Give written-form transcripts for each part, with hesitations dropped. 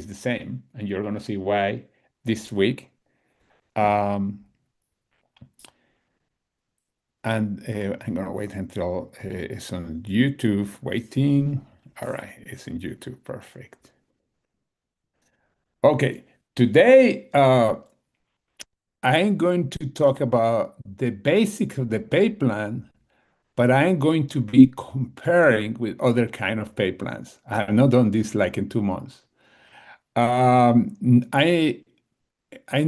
is the same, and you're going to see why this week. Um, and I'm going to wait until it's on YouTube. Waiting. All right, it's in YouTube. Perfect. Okay, today I'm going to talk about the basics of the pay plan, but I'm going to be comparing with other kind of pay plans. I have not done this like in 2 months. I'm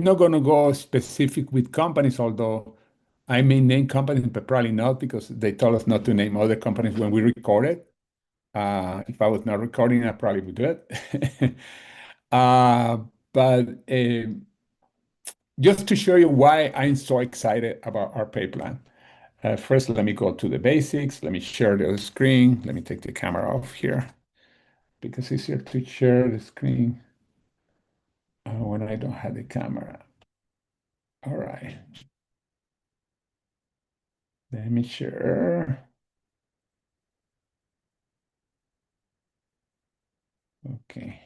not going to go specific with companies, although I may name companies, but probably not because they told us not to name other companies when we recorded. If I was not recording, I probably would do it. uh, but just to show you why I'm so excited about our pay plan. First, let me go to the basics. Let me share the screen. Let me take the camera off here because it's easier to share the screen when I don't have the camera. All right. Let me share. Okay.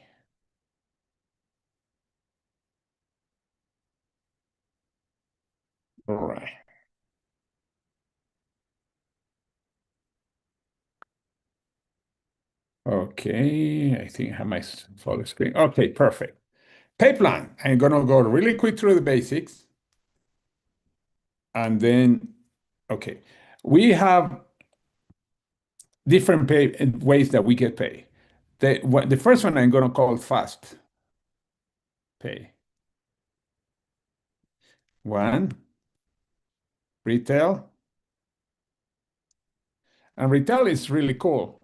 All right. Okay. I think I have my full screen. Okay, perfect. Pay plan. I'm gonna go really quick through the basics and then, okay. We have different pay ways that we get paid. The first one I'm gonna call fast pay. One, retail. And retail is really cool.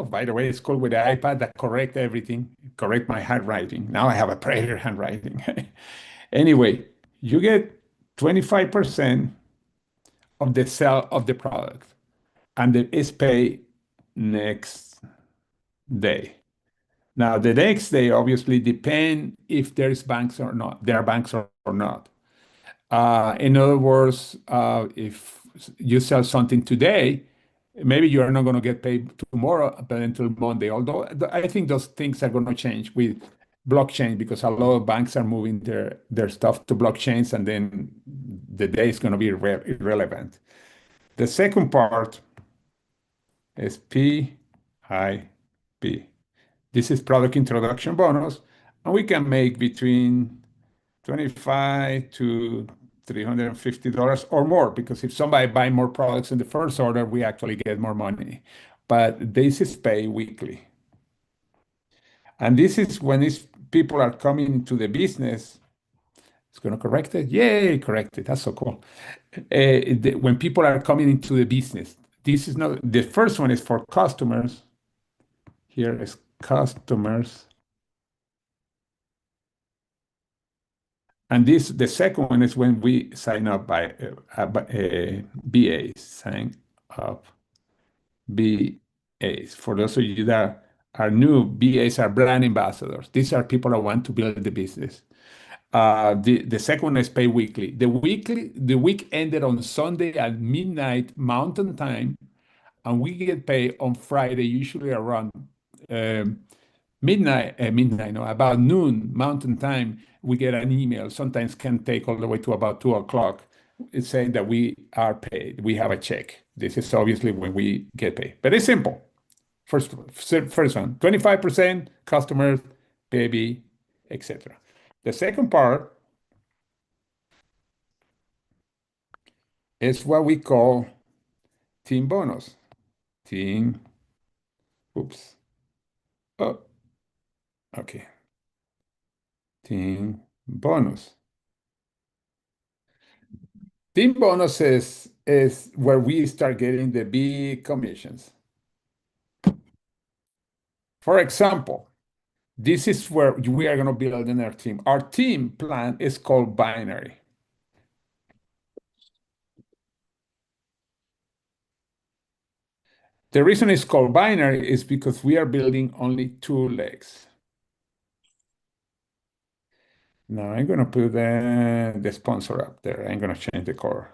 By the way, it's cool with the iPad that correct everything, correct my handwriting. Now I have a prettier handwriting. Anyway, you get 25% of the sale of the product, and it is paid next day. Now, the next day obviously depend if there's banks or not. There are banks or not. In other words, if you sell something today, maybe you are not going to get paid tomorrow, but until Monday. Although I think those things are going to change with blockchain because a lot of banks are moving their stuff to blockchains, and then the day is going to be irrelevant. The second part is PIP. This is product introduction bonus, and we can make between 25 to $350 or more because if somebody buy more products in the first order, we actually get more money. But this is paid weekly. And this is when people are coming to the business. It's going to correct it. Yay, correct it. That's so cool. When people are coming into the business, this is not the first one is for customers. Here is customers. And the second one is when we sign up by BAs, sign up BAs. For those of you that are new, BAs are brand ambassadors. These are people that want to build the business. The second one is pay weekly. The week ended on Sunday at midnight Mountain Time, and we get paid on Friday, usually around um, midnight, no, about noon Mountain Time. We get an email. Sometimes can take all the way to about 2 o'clock. It's saying that we are paid. We have a check. This is obviously when we get paid, but it's simple. First one, 25% customers, baby, etc. The second part is what we call team bonus. Team, oops. Oh, okay. Team bonus. Team bonus is where we start getting the big commissions. For example, this is where we are going to build in our team. Our team plan is called binary. The reason it's called binary is because we are building only two legs. Now I'm going to put the sponsor up there. I'm going to change the color.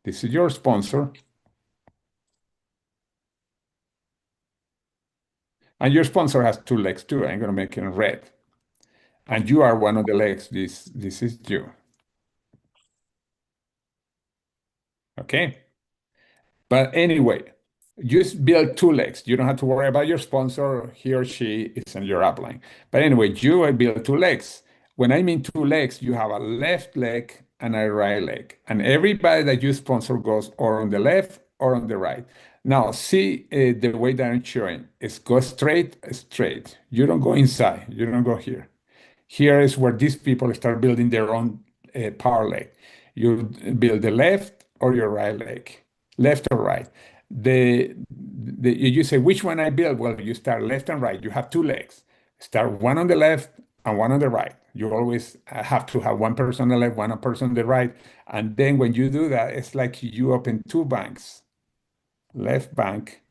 This is your sponsor. And your sponsor has two legs too. I'm going to make it red. and you are one of the legs. This is you. Okay. But anyway, just build two legs. You don't have to worry about your sponsor. He or she is in your upline. But anyway, you will build two legs. When I mean two legs, you have a left leg and a right leg. And everybody that you sponsor goes or on the left or on the right. Now, see the way that I'm showing. It's go straight, straight. You don't go inside. You don't go here. Here is where these people start building their own power leg. You build the left or your right leg, left or right. You say, which one I build? Well, you start left and right. You have two legs. Start one on the left and one on the right. You always have to have one person on the left, one person on the right. And then when you do that, it's like you open two banks, left bank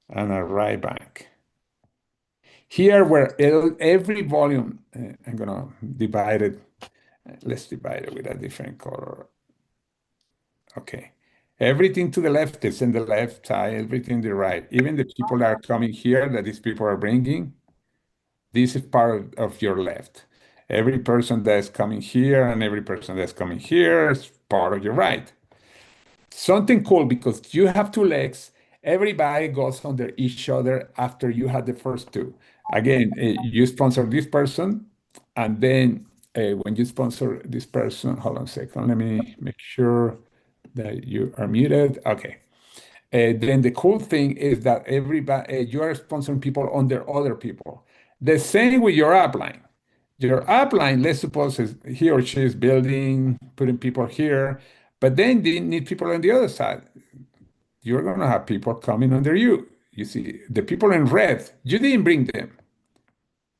and a right bank. Here, where every volume, I'm going to divide it. Let's divide it with a different color. Okay. Everything to the left is in the left side, everything to the right. Even the people that are coming here, that these people are bringing, this is part of your left. Every person that's coming here and every person that's coming here is part of your right. Something cool because you have two legs. Everybody goes under each other after you had the first two. Again, you sponsor this person, and then when you sponsor this person, hold on a second, let me make sure that you are muted. Okay. Then the cool thing is that everybody you are sponsoring people under other people. The same with your upline. Your upline, let's suppose he or she is building, putting people here, but then they need people on the other side. You're going to have people coming under you. You see, the people in red, you didn't bring them.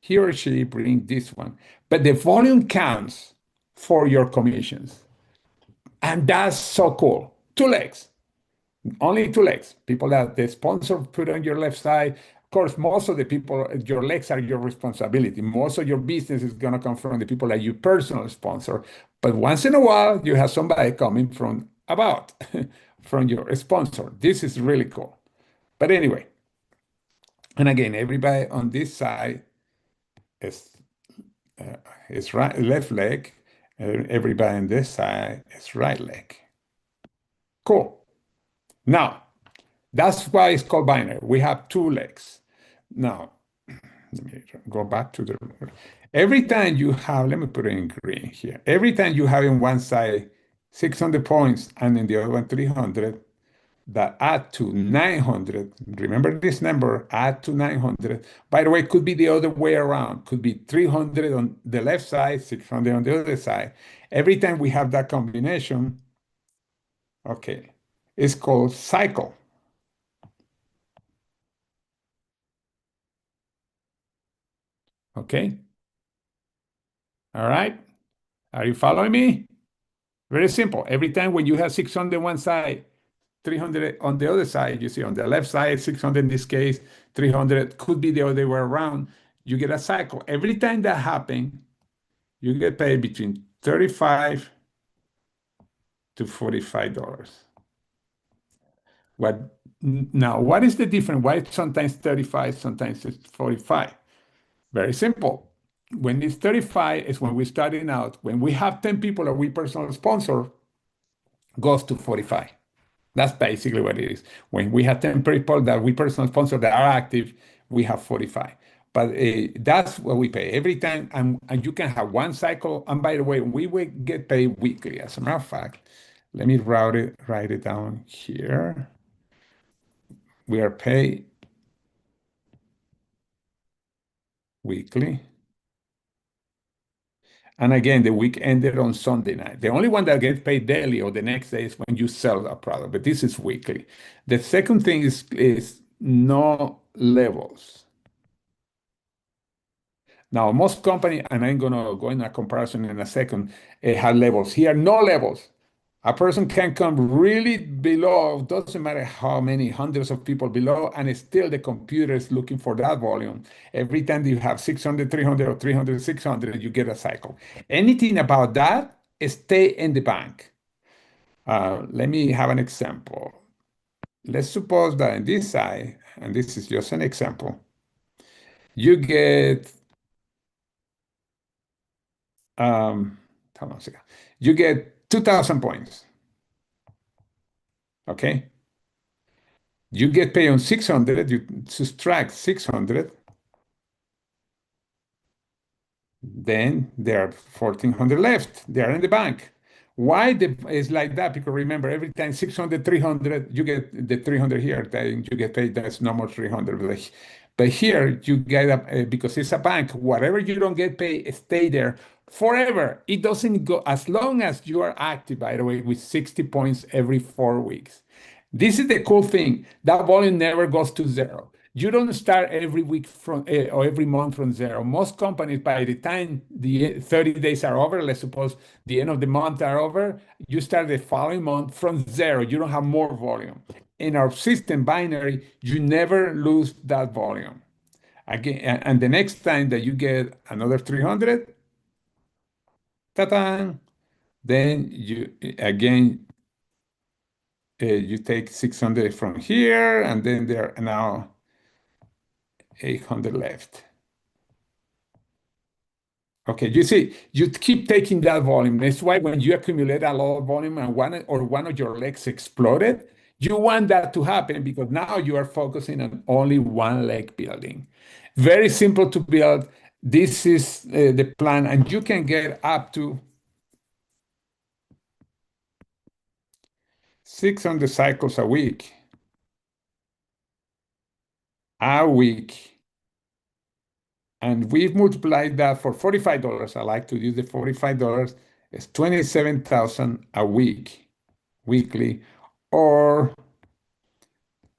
He or she bring this one, but the volume counts for your commissions. And that's so cool. Two legs. Only two legs. People that the sponsor put on your left side. Of course, most of the people, your legs are your responsibility. Most of your business is going to come from the people that you personally sponsor. But once in a while, you have somebody coming from about, from your sponsor. This is really cool. But anyway, and again, everybody on this side is, uh, is right, left leg. Everybody on this side is right leg. Cool. Now, that's why it's called binary. We have two legs. Now, let me go back to the. Every time you have, let me put it in green here. Every time you have in one side 600 points and in the other one 300, that add to 900. Remember this number, add to 900. By the way, it could be the other way around. Could be 300 on the left side, 600 on the other side. Every time we have that combination, okay, it's called cycle. Okay. All right. Are you following me? Very simple. Every time when you have 600 on one side, 300 on the other side, you see on the left side, 600 in this case, 300 could be the other way around. You get a cycle. Every time that happens, you get paid between 35 to $45. What now? What is the difference? Why sometimes 35, sometimes it's 45? Very simple. When it's 35 is when we're starting out. When we have 10 people that we personally sponsor, goes to 45. That's basically what it is. When we have 10 people that we personally sponsor that are active, we have 45. But that's what we pay every time. And you can have one cycle. And by the way, we will get paid weekly. As a matter of fact, let me write it down here. We are paid weekly. And again, the week ended on Sunday night. The only one that gets paid daily or the next day is when you sell a product, but this is weekly. The second thing is no levels. Now, most company, and I'm gonna go in a comparison in a second, have levels. Here, no levels. A person can come really below, doesn't matter how many hundreds of people below, and still the computer is looking for that volume. Every time you have 600, 300, or 300, 600, you get a cycle. Anything about that, stay in the bank. Let me have an example. Let's suppose that in this side, and this is just an example, you get um, hold on a second. You get 2,000 points. Okay. You get paid on 600. You subtract 600. Then there are 1,400 left. They are in the bank. Why it's like that? Because remember, every time 600, 300, you get the 300 here, then you get paid. That's no more 300. But here you get up because it's a bank. Whatever you don't get paid, stay there forever. It doesn't go as long as you are active, by the way, with 60 points every 4 weeks. This is the cool thing. That volume never goes to zero. You don't start every week from or every month from zero. Most companies, by the time the 30 days are over, let's suppose the end of the month are over, you start the following month from zero. You don't have more volume. In our system binary, you never lose that volume. Again, and the next time that you get another 300, ta-da, then you again you take 600 from here, and then there are now 800 left. Okay, you see, you keep taking that volume. That's why when you accumulate a lot of volume and one of your legs exploded, you want that to happen because now you are focusing on only one leg building. Very simple to build. This is the plan, and you can get up to 600 cycles a week. A week. And we've multiplied that for $45. I like to use the $45. It's 27,000 a week, weekly, or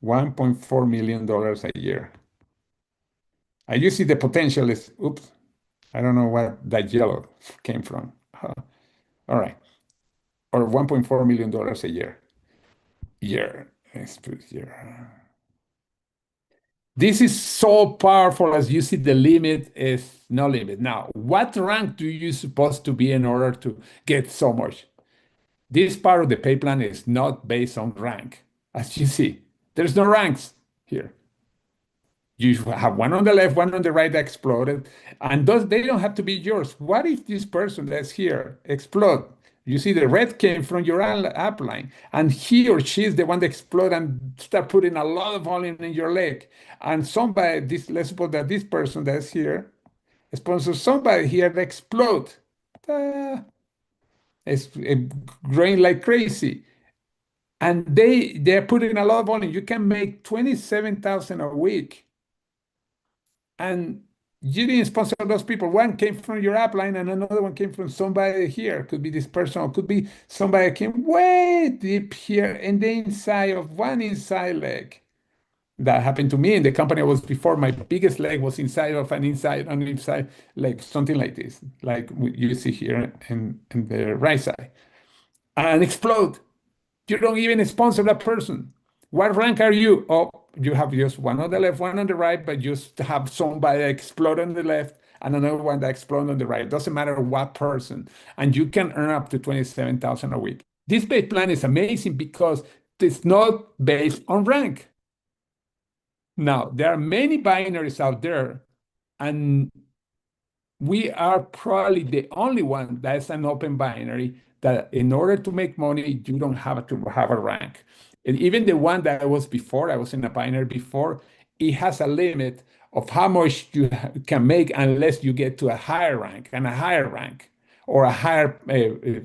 $1.4 million a year. And you see the potential is, oops, I don't know what that yellow came from. All right. Or $1.4 million a year. Year. Let's put here. This is so powerful as you see the limit is no limit. Now, what rank do you supposed to be in order to get so much? This part of the pay plan is not based on rank. As you see, there's no ranks here. You have one on the left, one on the right that exploded, and those they don't have to be yours. What if this person that's here explode? You see the red came from your upline, and he or she is the one that explode and start putting a lot of volume in your leg. And somebody, this let's suppose that this person that's here sponsors somebody here that explode. Uh, it's growing like crazy. And they're putting a lot of volume. You can make 27,000 a week. And you didn't sponsor those people. One came from your upline and another one came from somebody here. Could be this person, or could be somebody that came way deep here in the inside of one inside leg. That happened to me in the company I was before. My biggest leg was inside of an inside leg, something like this, like you see here in the right side, and explode. You don't even sponsor that person. What rank are you? Oh, you have just one on the left, one on the right, but just have somebody explode on the left and another one that explode on the right. Doesn't matter what person. And you can earn up to 27,000 a week. This pay plan is amazing because it's not based on rank. Now, there are many binaries out there, and we are probably the only one that's an open binary that in order to make money, you don't have to have a rank. And even the one that I was before, I was in a binary before, it has a limit of how much you can make unless you get to a higher rank and a higher rank or a higher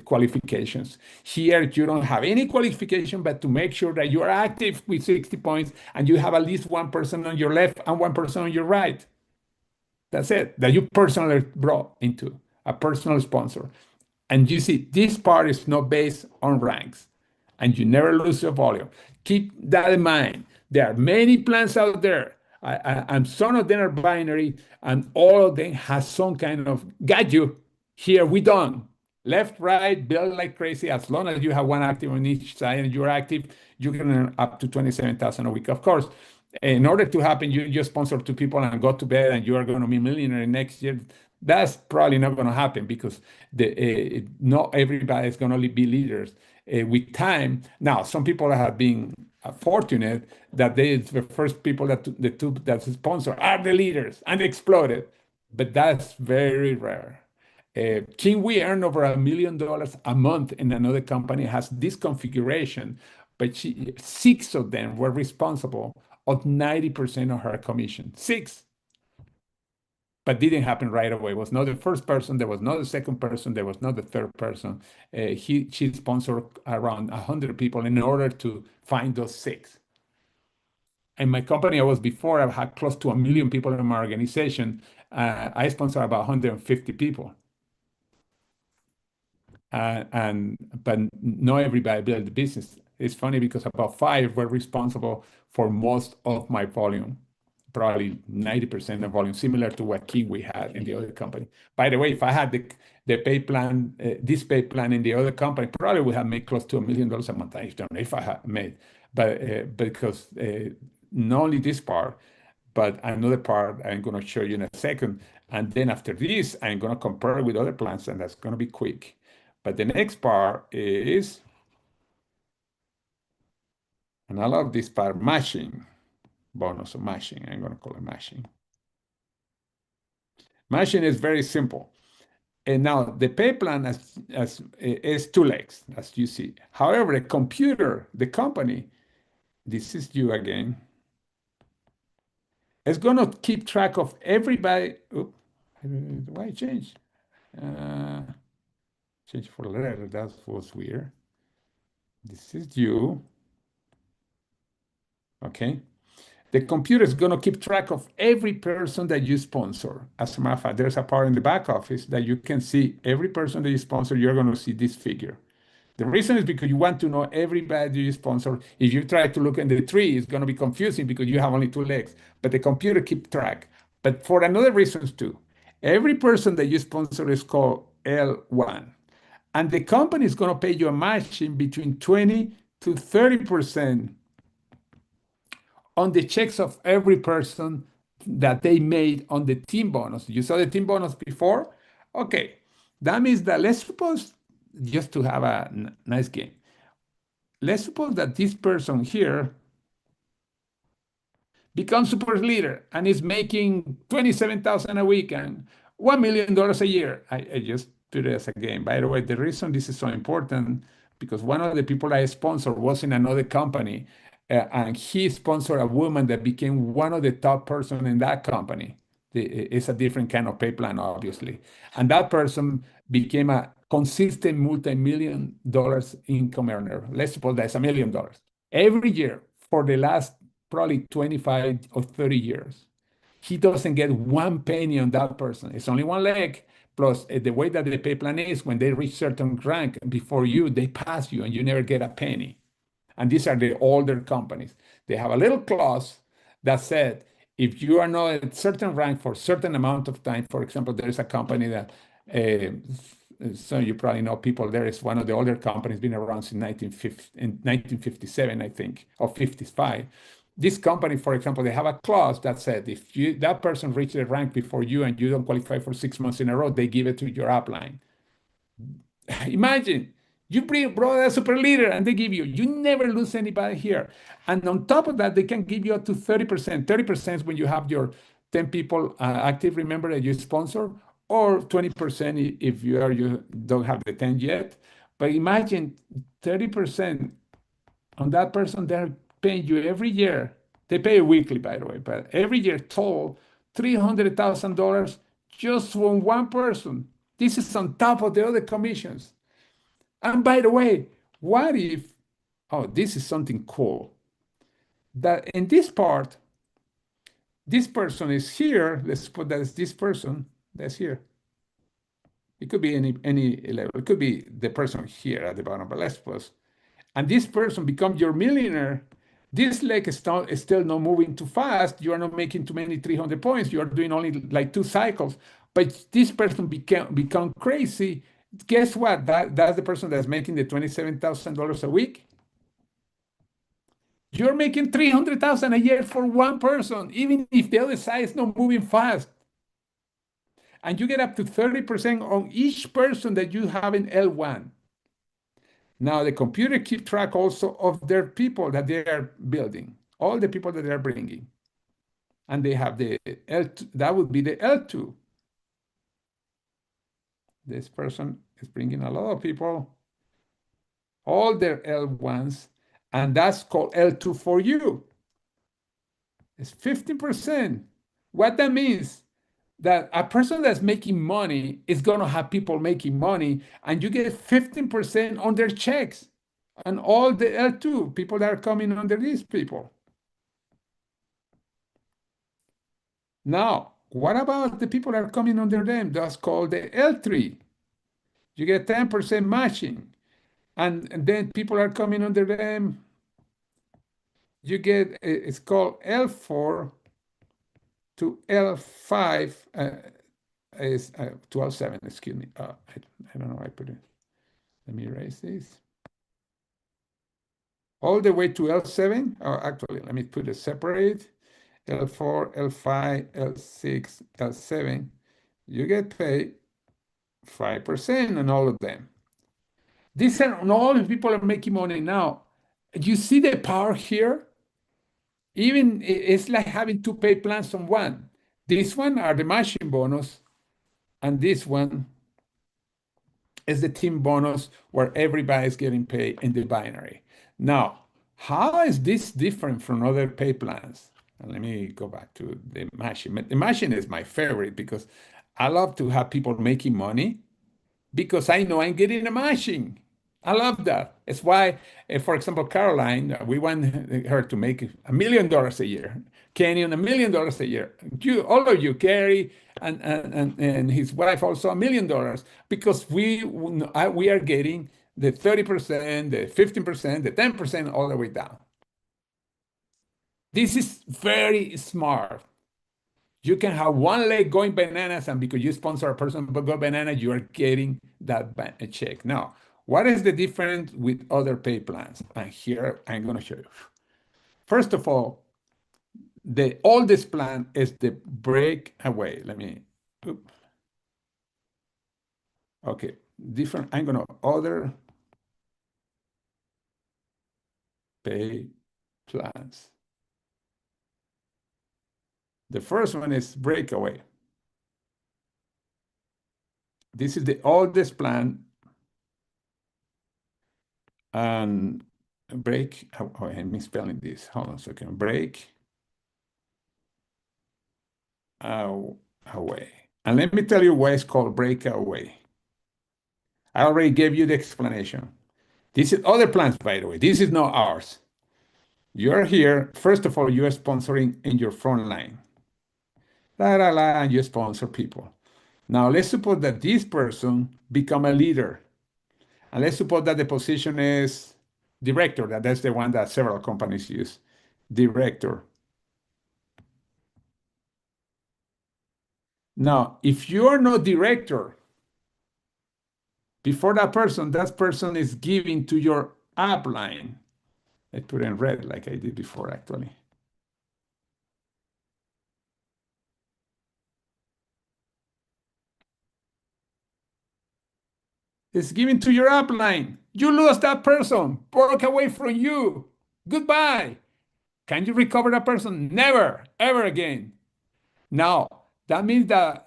qualifications. Here, you don't have any qualification, but to make sure that you are active with 60 points and you have at least one person on your left and one person on your right. That's it, that you personally brought into a personal sponsor. And you see, this part is not based on ranks, and you never lose your volume. Keep that in mind. There are many plans out there, and some of them are binary, and all of them has some kind of got you. Here we done. Left, right, build like crazy. As long as you have one active on each side and you're active, you can earn up to 27,000 a week. Of course, in order to happen, you just sponsor two people and go to bed and you are going to be a millionaire next year. That's probably not going to happen because not everybody is going to be leaders with time. Now, some people have been fortunate that they the first people the two that sponsor are the leaders and exploded, but that's very rare. Can we earn over $1 million a month in another company has this configuration, but six of them were responsible of 90% of her commission. Six, but didn't happen right away. It was not the first person. There was not the second person. There was not the third person. She sponsored around 100 people in order to find those six. In my company I was before, I had close to 1 million people in my organization. I sponsor about 150 people. And but not everybody built the business. It's funny because about five were responsible for most of my volume, probably 90% of volume, similar to what King we had in the other company. By the way, if I had the pay plan, this pay plan in the other company, probably would have made close to $1 million a month. I don't know if I had made, but because not only this part, but another part I'm going to show you in a second. And then after this, I'm going to compare with other plans, and that's going to be quick. But the next part is, and I love this part, matching, bonus of matching. I'm going to call it matching. Matching is very simple. And now the pay plan is two legs, as you see. However, the computer, the company, this is you again, is going to keep track of everybody. Oops, why change? Uh, Change for letter, that was weird. This is you, okay? The computer is going to keep track of every person that you sponsor. As a matter of fact, there's a part in the back office that you can see every person that you sponsor, you're going to see this figure. The reason is because you want to know everybody you sponsor. If you try to look in the tree, it's going to be confusing because you have only two legs, but the computer keeps track. But for another reasons too, every person that you sponsor is called L1. And the company is going to pay you a matching between 20 to 30% on the checks of every person that they made on the team bonus. You saw the team bonus before? Okay. That means that let's suppose, just to have a nice game, let's suppose that this person here becomes super leader and is making 27,000 a week and $1 million a year. I just put it as a game. By the way, the reason this is so important because one of the people I sponsor was in another company, and he sponsored a woman that became one of the top person in that company. It's a different kind of pay plan, obviously, and that person became a consistent multi-million dollars income earner. Let's suppose that's $1 million every year for the last probably 25 or 30 years. He doesn't get one penny on that person. It's only one leg. Plus, the way that the pay plan is, when they reach certain rank before you, they pass you and you never get a penny. And these are the older companies. They have a little clause that said, if you are not at certain rank for a certain amount of time, for example, there is a company that, so you probably know people there, is one of the older companies, been around since 1957, I think, or 55. This company, for example, they have a clause that said if that person reaches the rank before you and you don't qualify for 6 months in a row, they give it to your upline. Imagine you brought a super leader and they give you never lose anybody here. And on top of that, they can give you up to 30%. 30% when you have your 10 people active, remember, that you sponsor, or 20% if you don't have the 10 yet. But imagine 30% on that person, they're paying you every year. They pay you weekly, by the way, but every year total $300,000 just from one person. This is on top of the other commissions. And by the way, what if, oh, this is something cool, that in this part, this person is here. Let's put that as this person that's here. It could be any level. It could be the person here at the bottom, but let's suppose. And this person becomes your millionaire. This leg is still not moving too fast. You are not making too many 300 points. You are doing only like 2 cycles. But this person become crazy. Guess what? That's the person that's making the $27,000 a week. You're making 300,000 a year for one person, even if the other side is not moving fast. And you get up to 30% on each person that you have in L1. Now the computer keeps track also of their people that they are building, all the people that they are bringing. And they have the L2, that would be the L2. This person is bringing a lot of people, all their L1s, and that's called L2 for you. It's 15%. What that means, that a person that's making money is going to have people making money, and you get 15% on their checks and all the L2 people that are coming under these people. Now, what about the people that are coming under them? That's called the L3. You get 10% matching. And then people are coming under them. You get, it's called L4 to L5, is to L7, excuse me. I don't know why I put it. Let me erase this. All the way to L7, or actually, let me put it separate. L4, L5, L6, L7. You get paid 5% on all of them. These are all the people are making money now. You see the power here? Even it's like having two pay plans on one. This one are the matching bonus, and this one is the team bonus where everybody's getting paid in the binary. Now, how is this different from other pay plans? And let me go back to the matching. The matching is my favorite because I love to have people making money because I know I'm getting a matching. I love that. It's why, for example, Caroline, we want her to make $1 million a year. Kenyon, $1 million a year. You, all of you, Gary, and his wife also $1 million because we are getting the 30%, the 15%, the 10% all the way down. This is very smart. You can have one leg going bananas, and because you sponsor a person but go banana, you are getting that check. Now, what is the difference with other pay plans? And here I'm going to show you. First of all, the oldest plan is the breakaway. Let me, okay, different. I'm going to other pay plans. The first one is breakaway. This is the oldest plan. And break, oh, I'm misspelling this. Hold on a second. Break away. And let me tell you why it's called breakaway. I already gave you the explanation. This is other plans, by the way. This is not ours. You're here. First of all, you're sponsoring in your front line. And you sponsor people. Now, let's suppose that this person become a leader. And let's suppose that the position is director. That's the one that several companies use. Director. Now, if you're not director, before that person is giving to your upline. I put in red like I did before, actually. It's given to your upline. You lost that person, broke away from you. Goodbye. Can you recover that person? Never, ever again. Now, that means that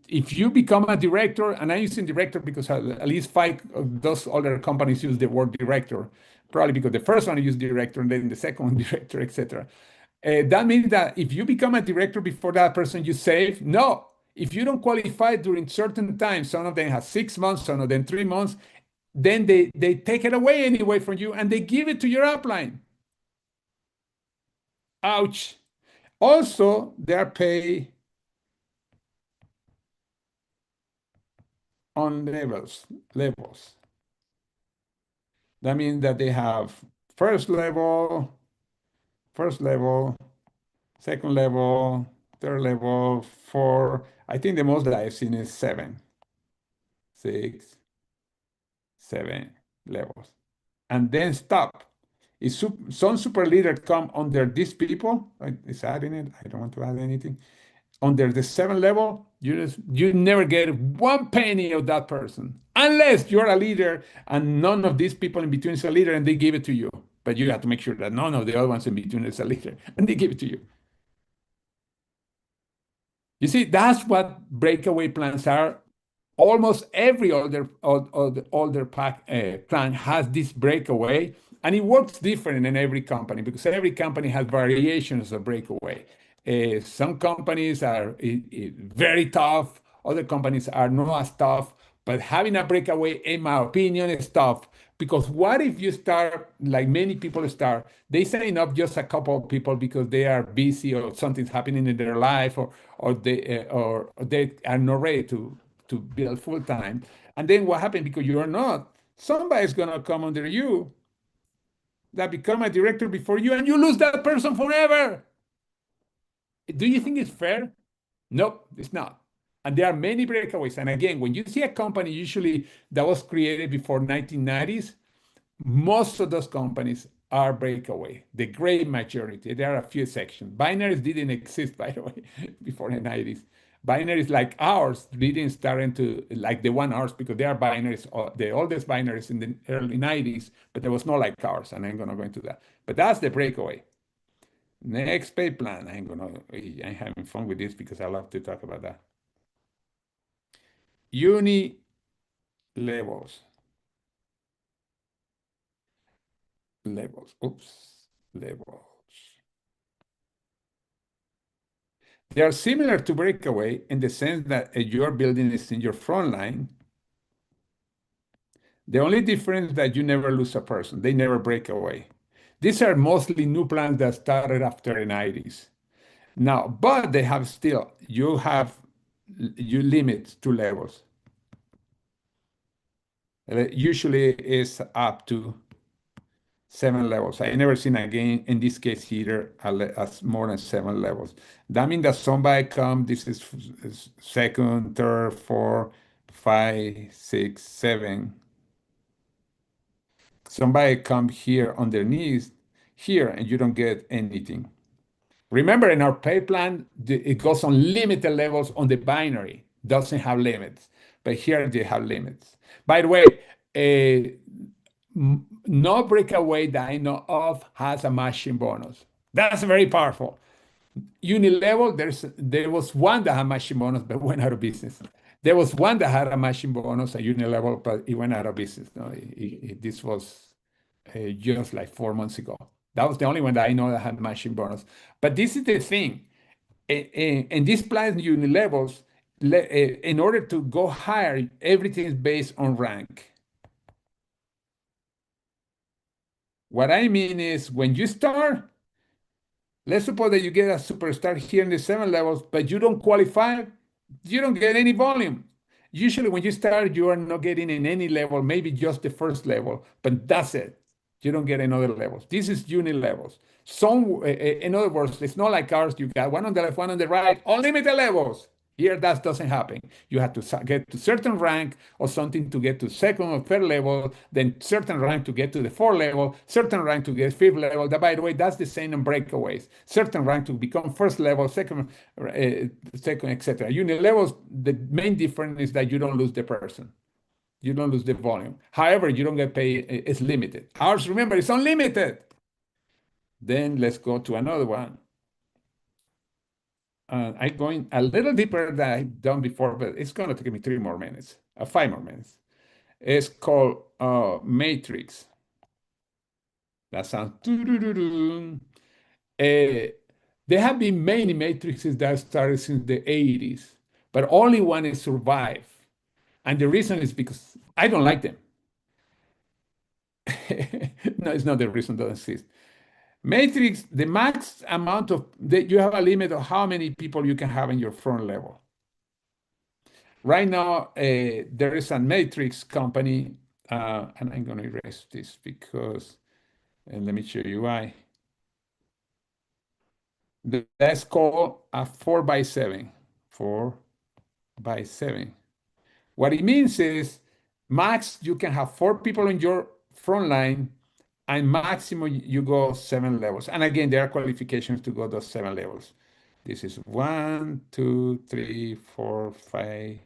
if you become a director, and I'm using director because at least 5 of those other companies use the word director, probably because the first one used director and then the second one director, etc. That means that if you become a director before that person you save, no. If you don't qualify during certain times, some of them have 6 months, some of them 3 months, then they take it away anyway from you and they give it to your upline. Ouch. Also, they are paid on levels. That means that they have first level, second level, third level, 4. I think the most that I've seen is 7, 6, 7 levels. And then stop. If some super leader come under these people, it's adding it, I don't want to add anything. Under the 7 level, you never get 1 penny of that person unless you're a leader and none of these people in between is a leader and they give it to you. But you have to make sure that none of the other ones in between is a leader and they give it to you. You see, that's what breakaway plans are. almost every older plan has this breakaway, and it works different in every company because every company has variations of breakaway. Some companies are very tough, other companies are not as tough, but having a breakaway, in my opinion, is tough because what if you start like many people start? They sign up just a couple of people because they are busy or something's happening in their life, or they are not ready to build full time. And then what happened because you're not? Somebody's gonna come under you that become a director before you, and you lose that person forever. Do you think it's fair? Nope, it's not. And there are many breakaways. And again, when you see a company usually that was created before 1990s, most of those companies are breakaway, the great majority. There are a few exceptions. Binaries didn't exist, by the way, before the 90s. Binaries like ours didn't start into like the one ours because they are binaries, the oldest binaries in the early 90s, but there was no like ours, and I'm gonna go into that. But that's the breakaway. Next pay plan. I'm having fun with this because I love to talk about that. Uni levels, levels. They are similar to breakaway in the sense that your building is in your front line. The only difference that you never lose a person. They never break away. These are mostly new plans that started after the 90s. Now, but they have still, you limit to levels. Usually is up to 7 levels. I never seen again in this case here as more than 7 levels. That means that somebody come, this is second, third, four, five, six, seven. Somebody come here underneath here and you don't get anything. Remember in our pay plan, it goes on limited levels on the binary, doesn't have limits, but here they have limits. By the way, no breakaway that I know of has a matching bonus. That's very powerful. Unilevel, there was one that had matching bonus, but went out of business. There was one that had a matching bonus at Unilevel, but it went out of business. No, this was just like 4 months ago. That was the only one that I know that had matching bonus. But this is the thing. In these plans, Unilevels, in order to go higher, everything is based on rank. What I mean is when you start, let's suppose that you get a superstar here in the 7 levels, but you don't qualify, you don't get any volume. Usually when you start, you are not getting in any level, maybe just the first level, but that's it. You don't get another levels. This is unit levels. In other words, it's not like ours. You got one on the left, one on the right, unlimited levels. Here, that doesn't happen. You have to get to certain rank or something to get to second or third level, then certain rank to get to the fourth level, certain rank to get fifth level. That, by the way, that's the same in breakaways. Certain rank to become first level, second, etc. Unit levels, the main difference is that you don't lose the person. You don't lose the volume. However, you don't get paid, it's limited. Ours, remember, it's unlimited. Then let's go to another one. I'm going a little deeper than I've done before, but it's going to take me 3 more minutes, 5 more minutes. It's called Matrix. That sounds. There have been many matrices that started since the 80s, but only one has survived. And the reason is because I don't like them. No, it's not the reason that exist. Matrix, the max amount of that you have a limit of how many people you can have in your front level. Right now, there is a matrix company, and I'm going to erase this because, and let me show you why. That's called a 4x7. 4x7. What it means is max, you can have 4 people in your front line, and maximum you go 7 levels. And again, there are qualifications to go those 7 levels. This is 1, 2, 3, 4, 5,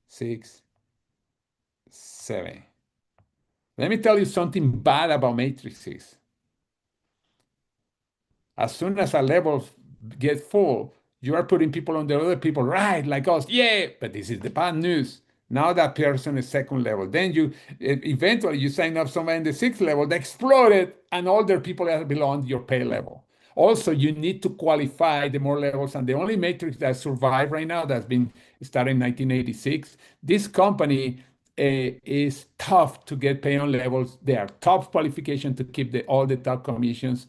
6, 7. Let me tell you something bad about matrices. As soon as a level gets full, you are putting people on the other people, right? Like us, yeah. But this is the bad news. Now that person is second level. Then eventually you sign up somebody in the sixth level, they exploded, and all their people that belong your pay level. Also, you need to qualify the more levels, and the only matrix that survived right now that's been started in 1986. This company is tough to get pay on levels. They are tough qualification to keep all the top commissions.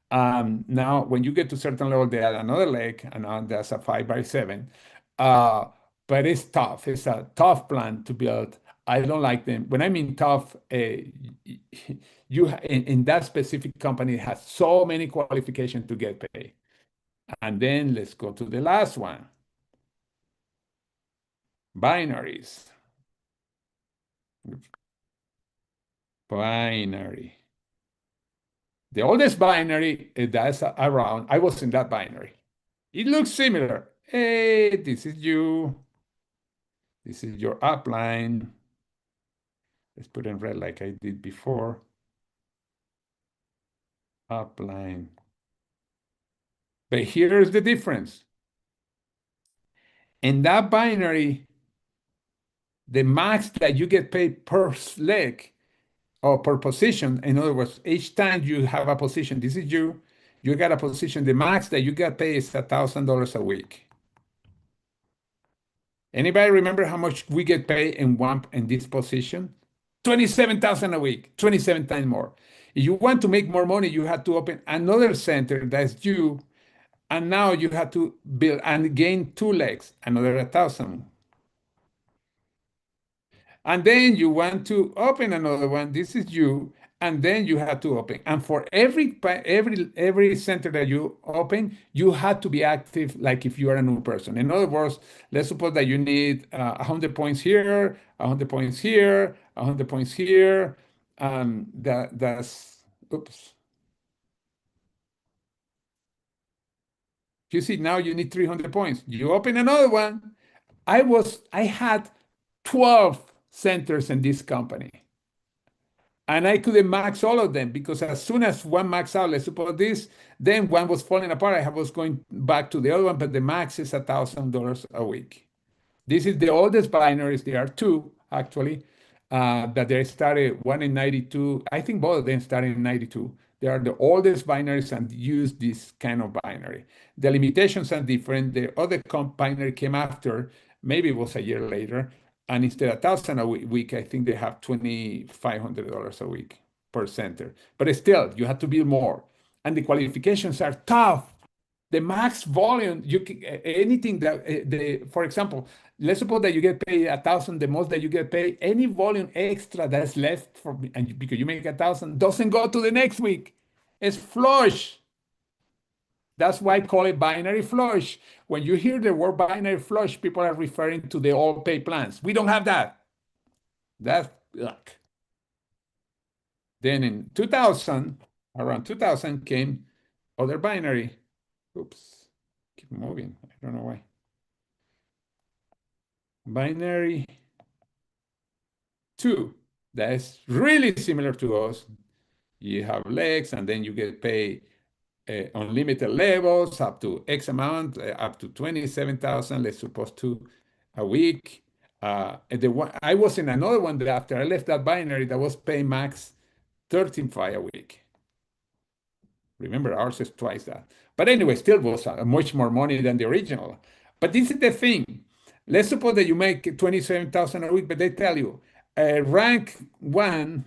Now, when you get to certain level, they add another leg, and now there's a 5 by 7. Uh, but it's tough. It's a tough plan to build. I don't like them. When I mean tough, in that specific company has so many qualifications to get paid. And then let's go to the last one, binaries. Binary. The oldest binary that's around, I was in that binary. It looks similar. Hey, this is you. This is your upline. Let's put in red like I did before. Upline. But here's the difference. In that binary, the max that you get paid per leg or per position, in other words, each time you have a position, this is you got a position, the max that you get paid is $1,000 a week. Anybody remember how much we get paid in this position? 27,000 a week, 27 times more. If you want to make more money, you have to open another center that's you, and now you have to build and gain two legs, another 1,000. And then you want to open another one. This is you, and then you have to open. And for every center that you open, you have to be active, like if you are a new person. In other words, let's suppose that you need 100 points here, 100 points here, 100 points here. That's oops. You see, now you need 300 points. You open another one. I had 12 centers in this company. And I couldn't max all of them because as soon as one max out, let's suppose this, then one was falling apart. I was going back to the other one, but the max is $1,000 a week. This is the oldest binaries. There are two actually that they started. One in '92. I think both of them started in '92. They are the oldest binaries and use this kind of binary. The limitations are different. The other binary came after. Maybe it was a year later. And instead of 1,000 a week, I think they have $2,500 a week per center. But still, you have to build more. And the qualifications are tough. The max volume, anything that for example, let's suppose that you get paid 1,000, the most that you get paid, any volume extra that's left and because you make 1,000 doesn't go to the next week. It's flush. That's why I call it binary flush. When you hear the word binary flush, people are referring to the old pay plans. We don't have that. That's luck. Then in 2000, around 2000 came other binary. Oops, keep moving. I don't know why. Binary 2. That's really similar to us. You have legs, and then you get paid unlimited levels up to X amount, up to 27,000, let's suppose two a week. I was in another one that after I left that binary that was paying max 13.5 a week. Remember, ours is twice that. But anyway, still was much more money than the original. But this is the thing. Let's suppose that you make 27,000 a week, but they tell you rank 1,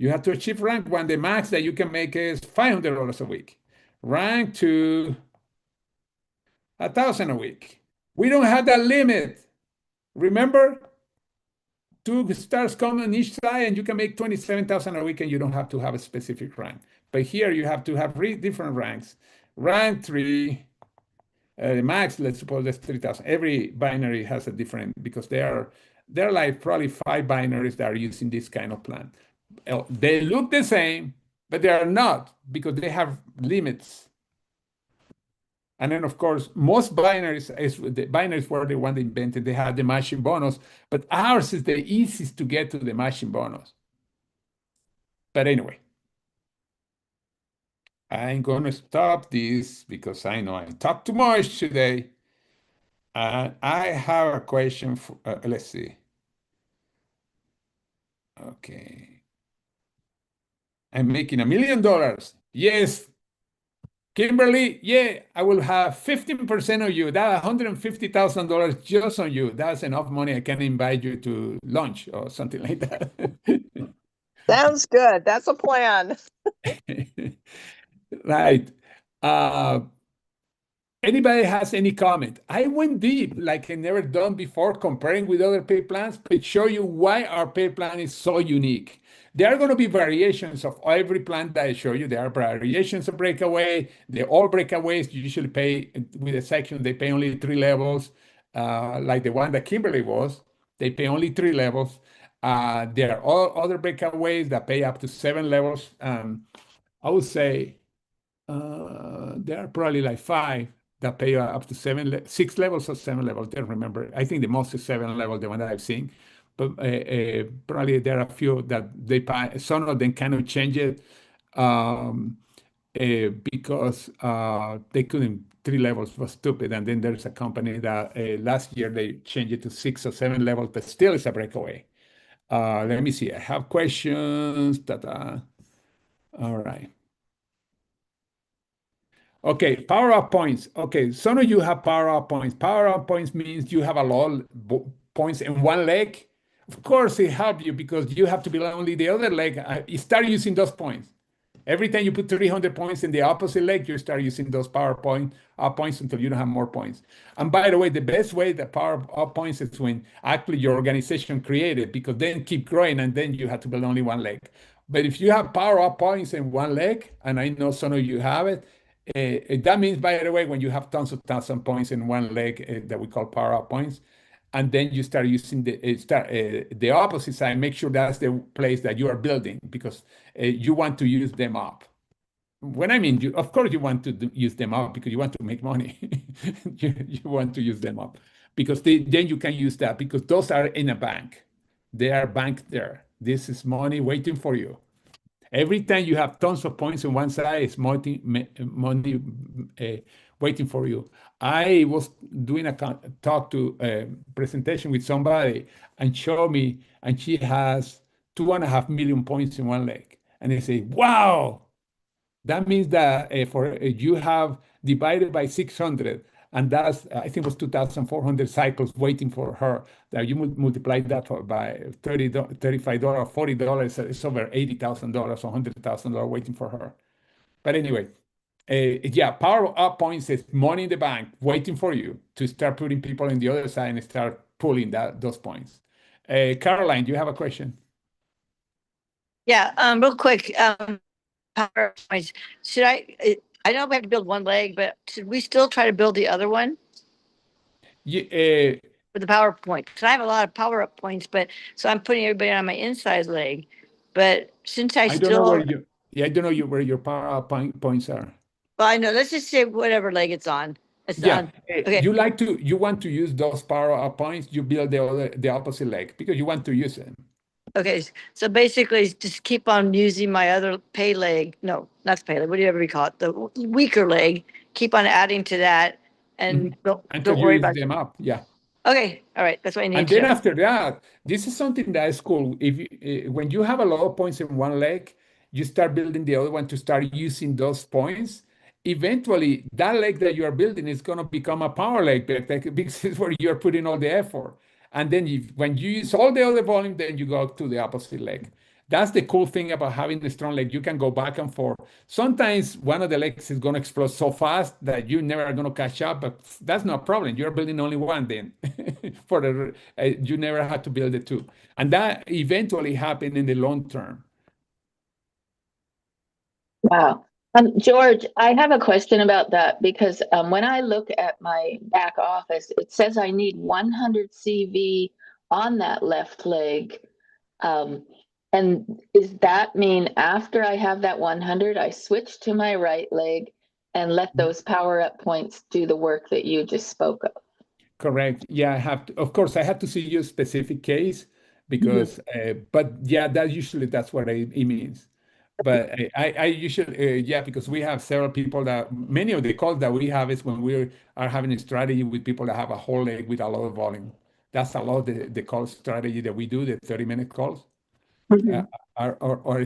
you have to achieve rank 1. The max that you can make is $500 a week. Rank 2, 1,000 a week. We don't have that limit. Remember, 2 stars come on each side, and you can make 27,000 a week, and you don't have to have a specific rank. But here you have to have 3 different ranks. Rank 3, the max, let's suppose that's 3,000. Every binary has a different, because there are like probably 5 binaries that are using this kind of plan. They look the same, but they are not because they have limits. And then, of course, most binaries, the binaries were the one that invented, they had the matching bonus, but ours is the easiest to get to the matching bonus. But anyway, I'm going to stop this because I know I talked too much today. I have a question for, let's see. Okay. I'm making $1 million. Yes, Kimberly, yeah, I will have 15% of you. That $150,000 just on you. That's enough money. I can invite you to lunch or something like that. Sounds good. That's a plan. Right. Uh, Anybody has any comment? I went deep, like I never done before, comparing with other pay plans, but show you why our pay plan is so unique. There are going to be variations of every plan that I show you. There are variations of breakaway. The all breakaways usually pay with a section, they pay only 3 levels, like the one that Kimberly was. They pay only 3 levels. There are all other breakaways that pay up to 7 levels. I would say there are probably like five that pay up to 6 levels or 7 levels. I don't remember. I think the most is 7 level, the one that I've seen. But probably there are a few that they pay. Some of them cannot change it because they couldn't. 3 levels was stupid. And then there's a company that last year they changed it to 6 or 7 levels, but still it's a breakaway. Let me see. I have questions. All right. Okay, power up points. Okay, some of you have power up points. Power up points means you have a lot of points in one leg. Of course, it helps you because you have to be only the other leg. You start using those points. Every time you put 300 points in the opposite leg, you start using those power point up points until you don't have more points. And by the way, the best way that power up points is when actually your organization created, because then keep growing and then you have to build only one leg. But if you have power up points in one leg, and I know some of you have it, that means, by the way, when you have tons of thousand points in one leg that we call power up points, and then you start using the opposite side, make sure that's the place that you are building because you want to use them up. When I mean, of course, you want to use them up because you want to make money. you want to use them up because then you can use that because those are in a bank. They are banked there. This is money waiting for you. Every time you have tons of points on one side, it's money waiting for you. I was doing a talk to presentation with somebody and showed me, and she has 2.5 million points in one leg. And they say, wow, that means that for you have divided by 600, and that's I think it was 2,400 cycles waiting for her. That you multiply that by $35, $40, it's over $80,000 or $100,000 waiting for her. But anyway, yeah, power up points is money in the bank waiting for you to start putting people on the other side and start pulling those points. Caroline, do you have a question? Yeah, real quick. Power points. Should I know we have to build one leg, but should we still try to build the other one Yeah, with the power point? Because I have a lot of power up points, but so I'm putting everybody on my inside leg. But since I I don't know still, I don't know where your power points are. well, I know, let's just say whatever leg it's on. It's Yeah, on. Okay. you want to use those power up points, you build the opposite leg because you want to use them. Okay. So basically, just keep on using my other pay leg. No, not the pay leg, whatever you call it, the weaker leg. Keep on adding to that, and Mhm. don't Until you worry use about. them up. Yeah. Okay, all right, that's what I need And to then know. after that, this is something that is cool. If you, when you have a lot of points in one leg, you start building the other one to start using those points. Eventually, that leg that you are building is going to become a power leg because it's where you're putting all the effort. And then when you use all the other volume, then you go to the opposite leg. That's the cool thing about having the strong leg. You can go back and forth. Sometimes one of the legs is going to explode so fast that you never are going to catch up, but that's no problem. You're building only one then. For you never had to build the two, and that eventually happened in the long term. Wow. George, I have a question about that because when I look at my back office, it says I need 100 CV on that left leg. Um, and does that mean after I have that 100, I switch to my right leg and let those power up points do the work that you just spoke of? Correct. Yeah, I have to, of course, I have to see your specific case Mhm. because, but yeah, that usually that's what it means. But you should, yeah, because we have several people that many of the calls that we have is when we are having a strategy with people that have a whole leg with a lot of volume. That's a lot of the call strategy that we do, the 30-minute calls, Mhm. or